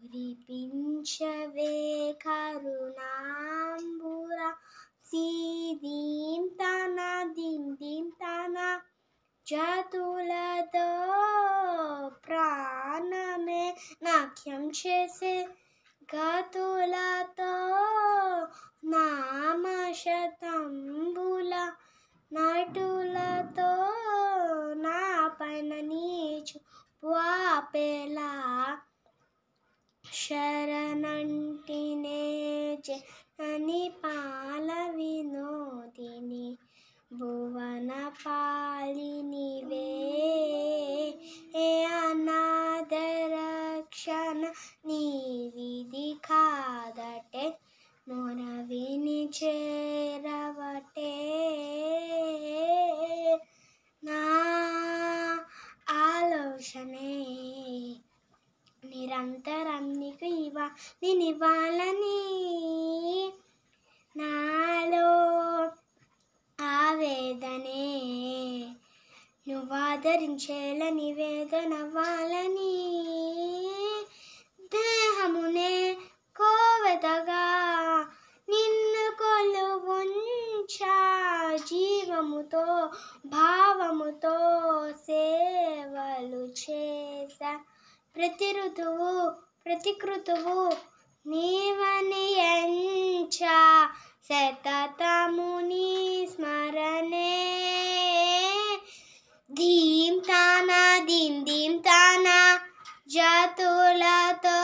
కురిపించవే కరుణాంబుర సీదీం తన దీం దీం తన జతులతో ప్రాణమే నాట్యం చేసే గతులతో నామశతంబుల నటులతో నా పైన నీచు వాపెలా శరణంటినే జనని పాల వినోదిని భువన పాలినివే అనాథ రక్షణ నీ విధి కాదటే మొరవిని చేరవటే నా ఆలోచనే నిరంతరం నీకు నేనివ్వాలని నాలో ఆవేదనే నువ్వాదరించేలా నివేదనవ్వాలని దేహమునే కోవెతగా నిన్ను కొలువుంచా జీవముతో భావముతో సేవలు చేసా ప్రతి ఋతువు ప్రతి కృతువు నీవని ఎంచా సతతముని స్మరణే ధీం తానా దీం దీం తానా జతులతో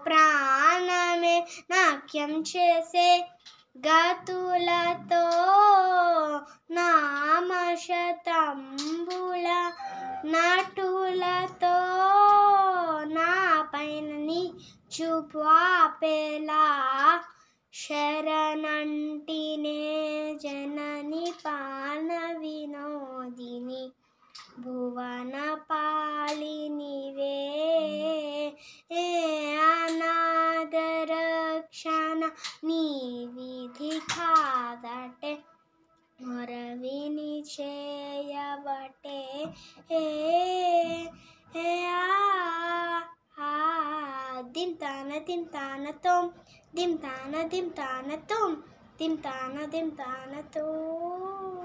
ప్రాణమే నాట్యం చేసే గతులతో నామశతంబుల నటులతో నా పైన నీ చూపు ఆపేలా శరణంటినే జనని పాల వినోదిని భువన పాలినివే అనాథ రక్షణ నీ విధి కాదటే మొరవిని చేయవటే దిం తాన దిం తాన తోం దిం తాన దిం తాన తోం దిం తాన దిం తాన తోం.